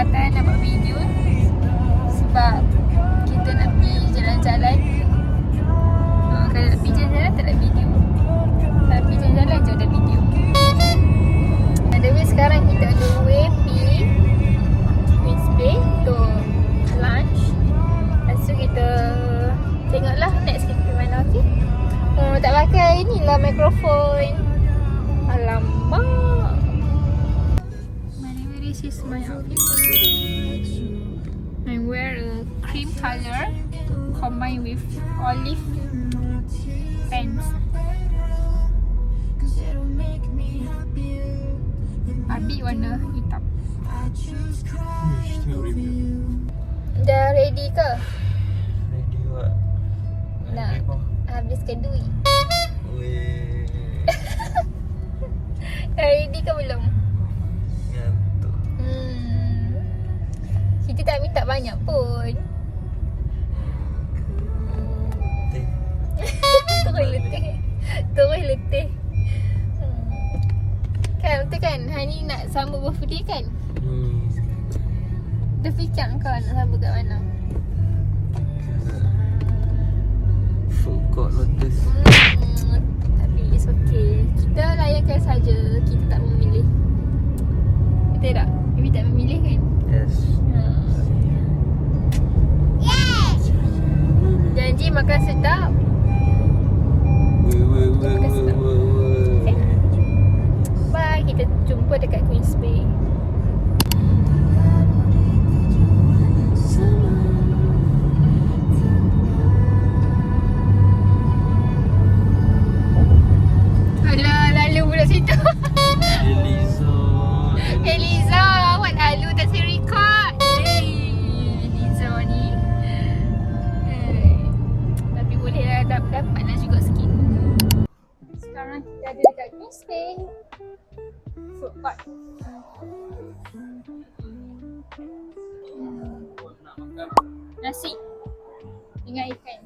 kesempatan nak buat video sebab kita nak pergi jalan-jalan. Kalau nak pergi jalan-jalan tak ada video. Kalau pergi jalan-jalan je ada video. Anyway, sekarang kita on the way pergi Queensway untuk lunch. Lepas tu kita tengoklah next kita pergi mana, okey? Tak pakai inilah mikrofon. Alamak. This is my outfit. I wear a cream color combined with olive pants. Abi warna hitam. Dah ready ke? Ready buat. Nak habiskan duit. Weh. Dah ready ke belum? Ngantuk. Kita tak minta banyak pun. Terus letih. Kan betul kan? Hari ni nak sambut birthday kan? Dah fikir kau nak sambut kat mana? Food court Lotus. Tapi it's okay. Kita layankan saja. Kita tak memilih. Betul tak? Bibi tak memilih kan? Yes. Janji makan sedap. Bye. Kita jumpa dekat Queensway. Alah, lalu pula situ. Eliza, awak lalu tak saya record. Eliza ni. Tapi boleh dapatlah juga sikit. Sekarang kita ada dekat Queensway food court. Nasi dengan ikan.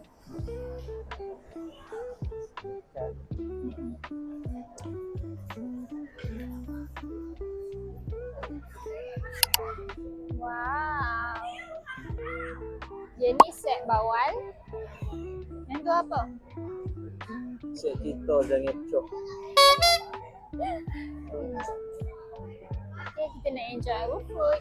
Wow. Dia ni set bawal. Yang tu apa? Set kita jangan cok. Okay, kita nak enjoy our food.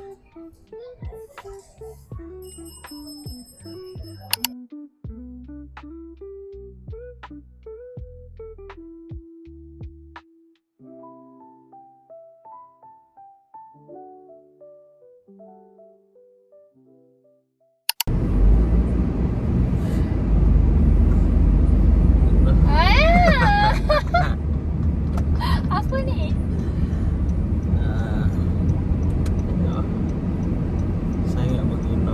Apa ni? Saya nak berguna.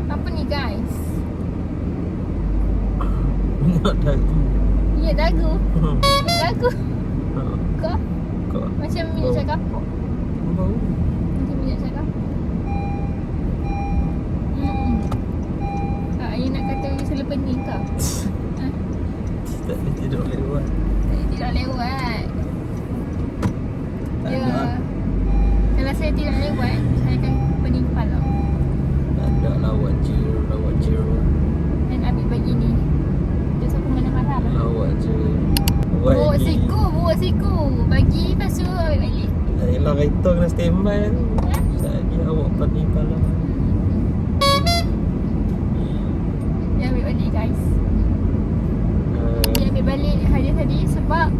Apa ni guys? Minyak dagu. Minyak dagu? Minyak dagu? Kau? Kau. Macam minyak cakap. Bau. Macam minyak cakap. Tak, you nak kata you selepas ni kau? Tak boleh tidur lewat. Saya tidak lewat. Tak Ya. ada. Kalau saya tidak lewat, saya akan pening kepala. Tak ada lawat je. Dan ambil bagi ni. Dia siapa mana haram. Lawat je. Bawa siku. Bagi lepas tu ambil balik. Tak elok kereta kena standby tu. Tak lagi awak pening kepala. Dia ambil balik guys. Dia ambil balik hadiah tadi sebab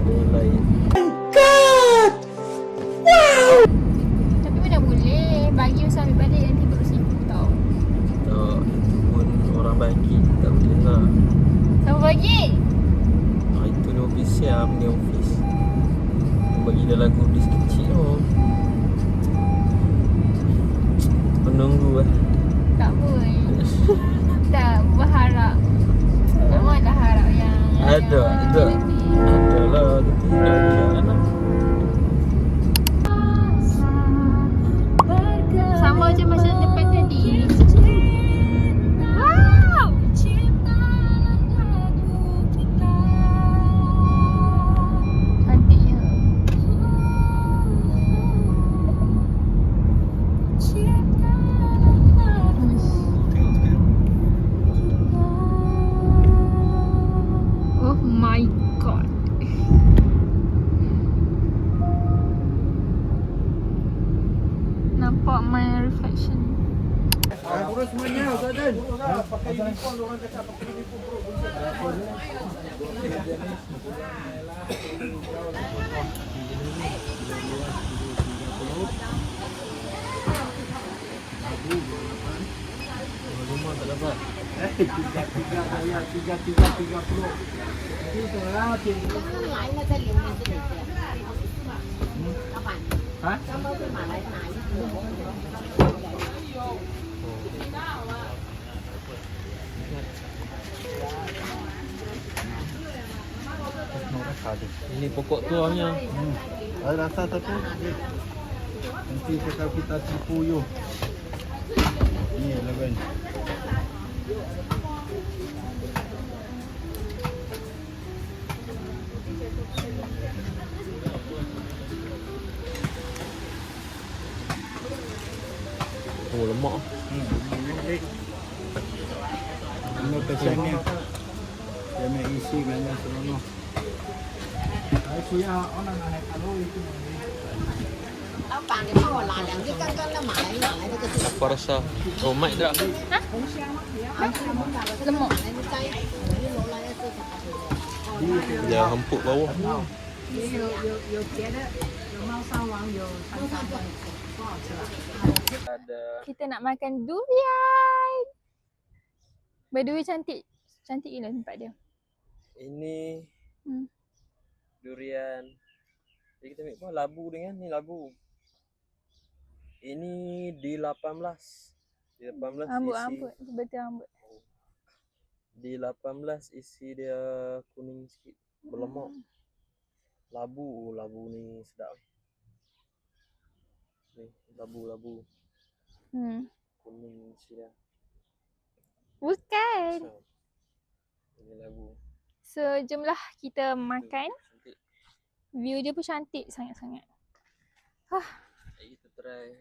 Ada lain. tapi mana boleh bagi usah ambil balik nanti baru siku tau. Tak pun orang bagi. Tak boleh lah. Siapa bagi? Itu ni ofis siap. Ni ofis. Bagi dalam kubis kecil tu. Menunggu lah. Tak pun. Tak berharap. Awak dah harap yang Ada lah. Tapi tak boleh lah. sama je macam depan tadi. Wow. Cantiknya. Pakai uniform orang cakap pakai uniform bro. Rumah tak dapat. 330. Itu lah. 来了再留在这里去。老板， Ha? 刚刚对马来哪一个？ Ini pokok tuahnya. Ada rasa satu. Nanti kalau kita tipu you. Ni 11. Oh, lemak. Ini pesannya. Dia nak isi banyak seronok. Aku ya orang nak kalau itu. 老板，你帮我拿2个刚刚的马来拿来这个是 Apa rasa? Oh, mic tak? Lemuk. 马来的摘，我一楼来的是啥？ Dia hempuk bawah. 有别的，有猫山王，有长沙王，不好吃了。 Ada Kita nak makan durian. By the way, cantik. Cantik gila tempat dia. ini Hmm. durian. Jadi kita ambil apa? Labu dengan ni labu. Ini D18. D18 Rambut. Betul rambut. D18 isi dia kuning sikit, berlemak. Labu ni sedap. Ni labu kuning isi dia. Bukan. Ini labu. So, jomlah kita makan. Cantik. View dia pun cantik sangat-sangat. Mari kita try.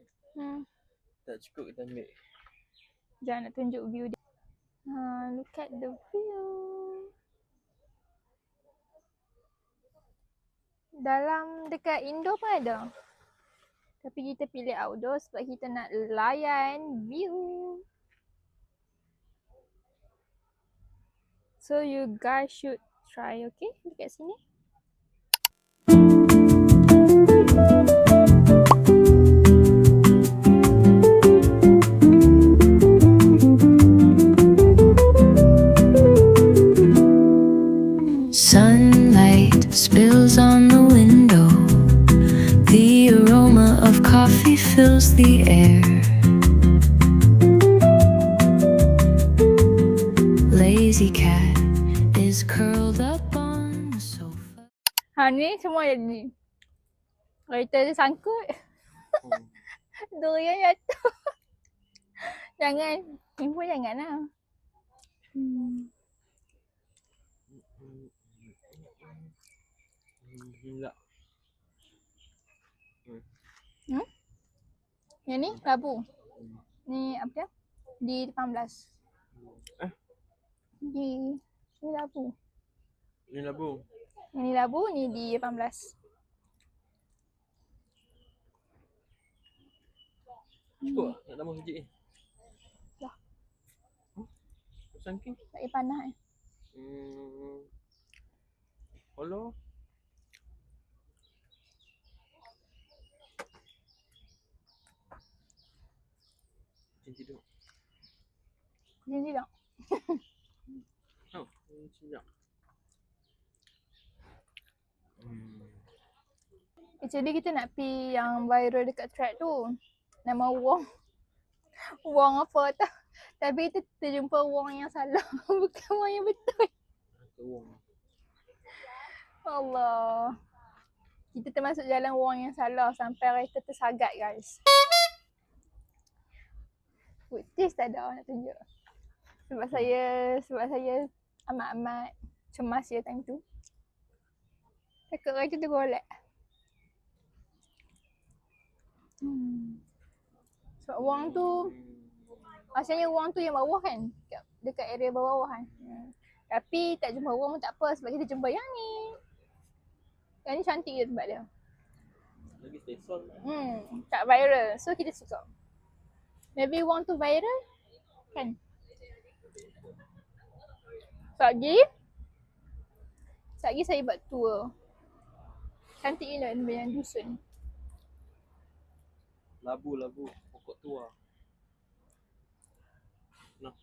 Tak cukup kita ambil. Jangan nak tunjuk view dia. Look at the view. Dalam dekat indoor pun ada. Tapi kita pilih outdoor sebab kita nak layan view. So you guys should try, okay? Dekat sini. Sunlight spills on the window. The aroma of coffee fills the air. Lazy cat is curled up on the sofa. Ni semua ada ni. Kereta dia sangkut. Durian jatuh. Jangan. Ni pun jangan lah. Enggak. Yang ni labu. Ni apa dia? D18. Ni labu. Ini labu. Yang ni labu, ni D18. Cukup tak? Nak tambah sikit ni? Dah. Sangking? Tak payah panas eh. Hello? Macam tidur. Macam ni tak? Oh, macam tak. Actually kita nak pergi yang viral dekat track tu. Nama Wong. Wong apa tak. Tapi kita terjumpa Wong yang salah. Bukan Wong yang betul. Wong. Allah. Kita termasuk jalan Wong yang salah sampai kereta tersagat guys. Putih tak ada nak tunjuk. Sebab saya amat-amat cemas ya time tu. Takut kereta tu golek. Sebab Wong tu asalnya Wong tu yang bawah kan, dekat area bawah kan. Tapi tak jumpa Wong pun tak apa sebab kita jumpa yang ni. Yang ni cantik je tempat dia. Lagi stesen. Tak viral. So kita cakap maybe Wong tu viral kan. Sekejap lagi saya buat tour. Cantik gila yang dusun. Labu pokok tua. Nah.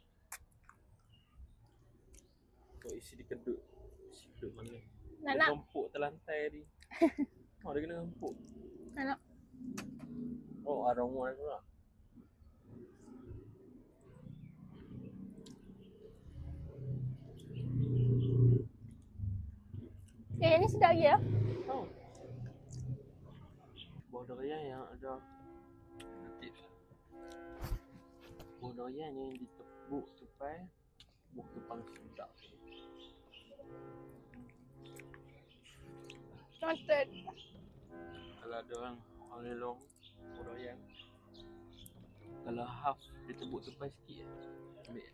Kau isi di kedut. Isi kedut mana? Dia Nak. gempuk terlantai tadi. Oh, dia kena gempuk. Nak. Oh, aroma pula. Ni sedap lagi ya. Oh. Buah durian yang ada tips. Buah durian yang ditepuk tupai, buah kepang sedap. Cantik. Kalau ada orang lelong buah durian, kalau half ditepuk tupai sikit, ambil.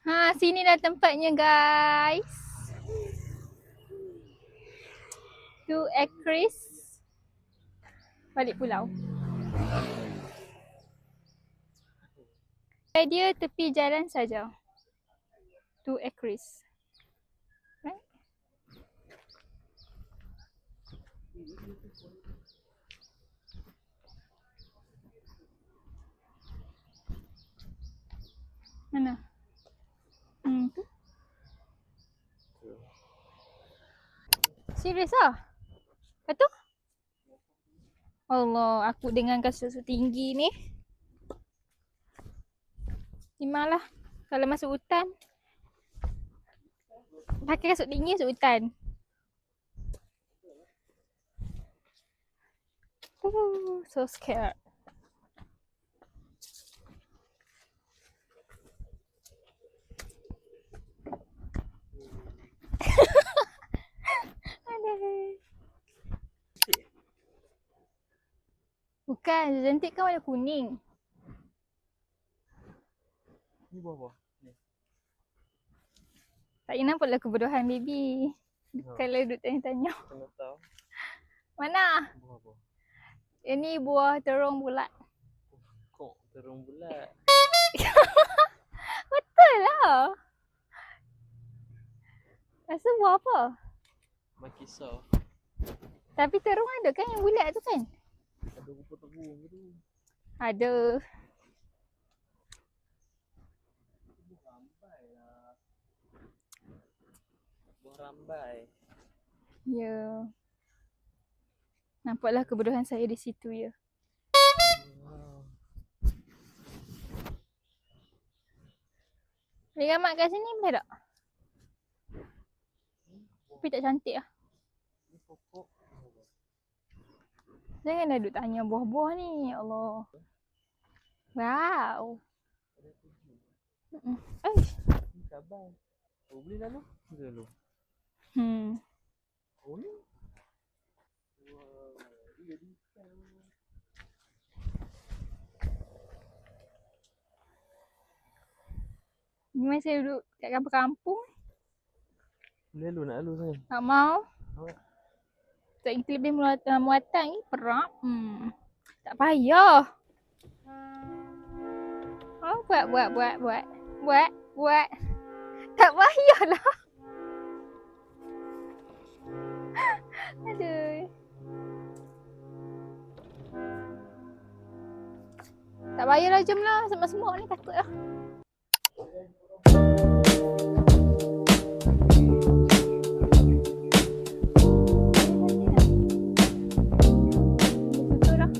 Ha, sini dah tempatnya guys. 2 acres. Balik pulau. Dia tepi jalan saja. 2 acres. Right? Mana? Tu. Serius ah? Betul? Allah, aku dengan kasut tinggi ni. Gimana lah kalau masuk hutan. Pakai kasut tinggi masuk hutan. So scared. Bukan, jentik kan warna kuning. Ni buah-buah. Ni. Tak payah nampaklah kebodohan baby. Kalau duduk tanya-tanya. Kena tahu Mana? buah-buah. Ini buah terung bulat. Kok terung bulat. Betul lah. Rasa buah apa? Makisau. Tapi terung ada kan yang bulat tu kan? Ada rupa terung tu. Ada. Buah rambai lah. Buah rambai. Ya. Nampaklah kebodohan saya di situ ya. Wow. Boleh gambar kat sini boleh tak? Tapi tak cantik lah. Ni pokok. Janganlah duk tanya buah-buah ni. Ya Allah. Wow. Ada 7. Aish. Ni cabai. Oh, boleh lalu? Boleh lalu. Oh ni. Wah, dia jadi ikan. Ni masih duduk kat kampung-kampung. Boleh lalu nak lalu saya. Tak mau. Awak. Tak kita lebih muatan ni perak. Tak payah. Oh, buat. Tak payahlah. Aduh. Tak payahlah, jomlah. Semua-semua ni takut lah. Betul lah.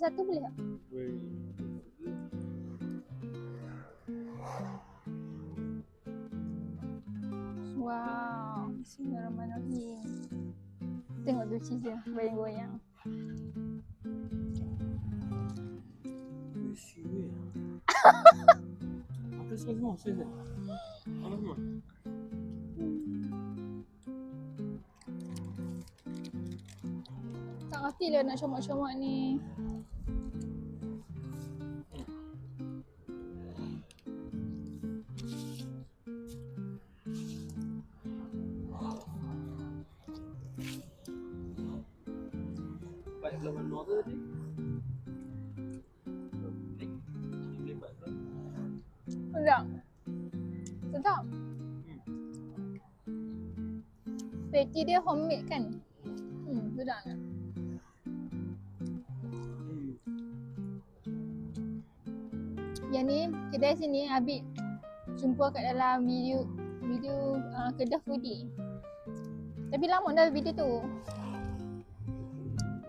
satu boleh tak? Boleh. Wow, bismillahirrahmanirrahim. Tengok tu cheese dia, goyang-goyang. Isi weh. Apa semua sini? Alamak. Tak ngerti lah nak comak-comak ni. Baik belah mana tu tadi? Lebat tu. Sedap. Sedap. Patty dia homemade kan? Sedap kan? Yang ni, kedai sini Habib jumpa kat dalam video kedai foodie. Tapi lama dah video tu.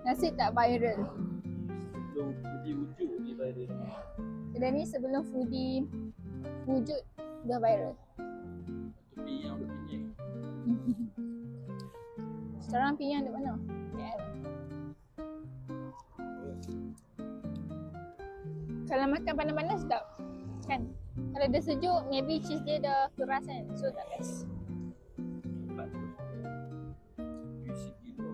Nasib tak viral. Sebelum pergi wujud ni viral. Kedai ni sebelum foodie wujud dah viral. Tepi yang ada pinjang. Sekarang Penang duduk mana? KL. Kalau makan panas-panas sedap kan? Kalau dia sejuk, maybe cheese dia dah keras kan? So tak best. Lebat tu. Isi kilo.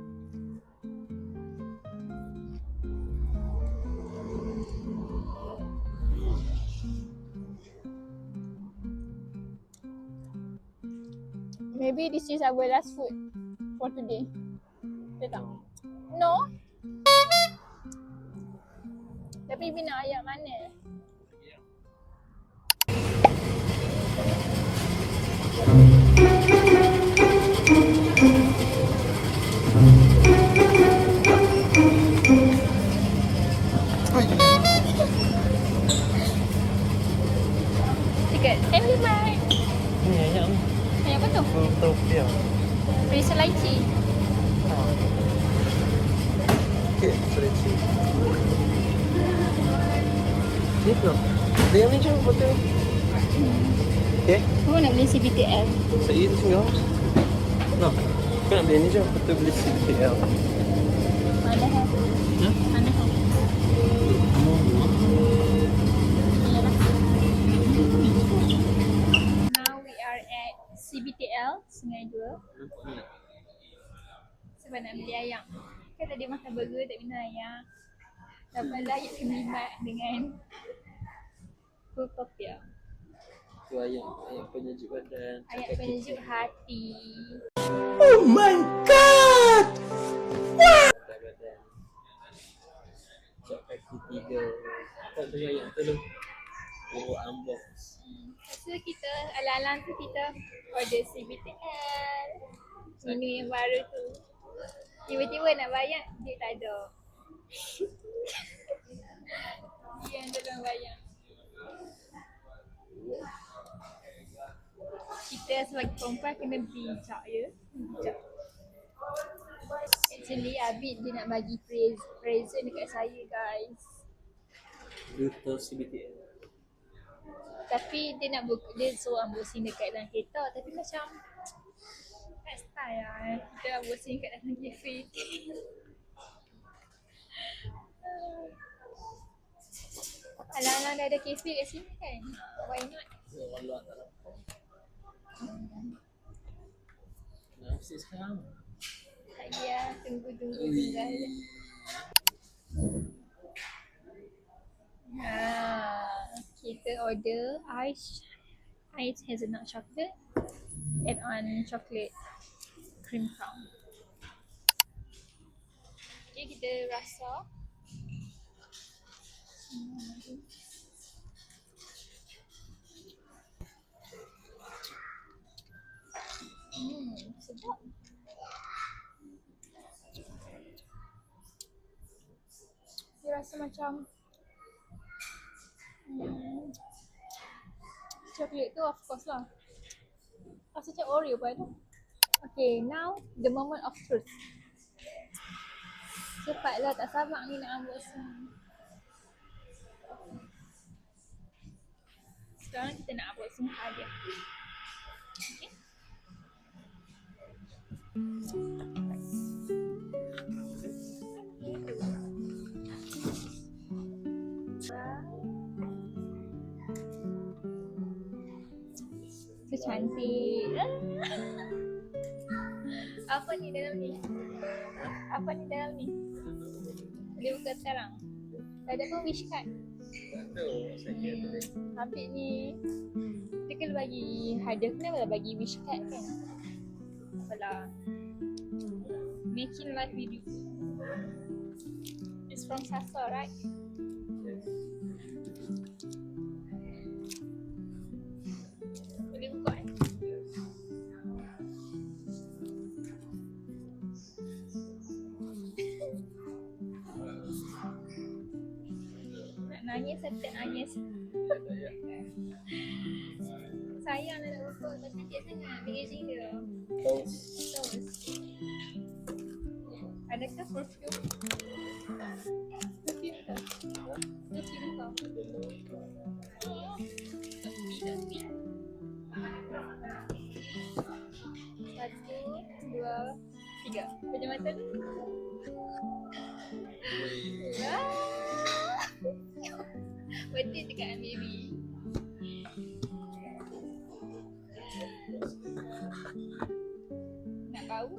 Maybe this is our last food for today. Betul tak? No? Tapi Ibi nak ayam mana? Tiket. Family Mart. Ni ayam. Ayam apa tu? Topia. Perisa lychee. Okey, seleksi. Ni tu. Dia ni je betul. Okey. Kamu nak beli CBTL? Saya tu singgah. No. Kau nak beli ni je betul beli CTL. Mana hai? Mana hai? Now we are at CBTL Sungai Dua sebab nak beli ayam. Kan tadi makan burger tak minum ayam. Dapatlah ayam kemimat dengan Pulpopia. Tu ayam penyejuk badan. Ayam penyejuk hati. Oh my god! Badan. Cak kaki 3. Tak tu ayam tu lu. Oh, unbox. So kita alang-alang tu kita order CBTL. Menu yang baru tu. Tiba-tiba nak bayar, dia tak ada. Dia yang tolong bayar. Kita sebagai perempuan kena bijak ya. Bijak. Actually Abid dia nak bagi present dekat saya guys. Duto CBTL. Tapi dia nak dia suruh unboxing dekat dalam kereta. Tapi macam tak style lah kita unboxing kat dalam cafe. Alang-alang dah ada cafe kat sini kan? Why not? Allah tak nampak. Nak mesti sekarang. Tak dia tunggu tinggal. Kita order ice hazelnut chocolate, add on chocolate cream crown. Okay, kita rasa. Sedap. Dia rasa macam coklat tu of course lah. Rasa macam Oreo pun ada. Okay, now the moment of truth. Cepatlah, tak sabar ni nak unboxing. Sekarang kita nak buat semua hadiah. Okay. So cantik. Apa ni dalam ni? Apa ni dalam ni? Boleh buka sekarang. Tak ada pun wish card. Ambil ni. Dia kalau bagi hadiah kenapa bagi wish card kan? Apalah. Making life beautiful. It's from Sasa, right? Boleh buka eh? Nak nangis atau tak nangis? Sayang nak buka tapi cantik sangat packaging dia. Tos. Adakah perfume? Perfume tak? Perfume tak? Tepi. 1, 2, 3. Macam mata tu? Betul dekat baby. Nak bau?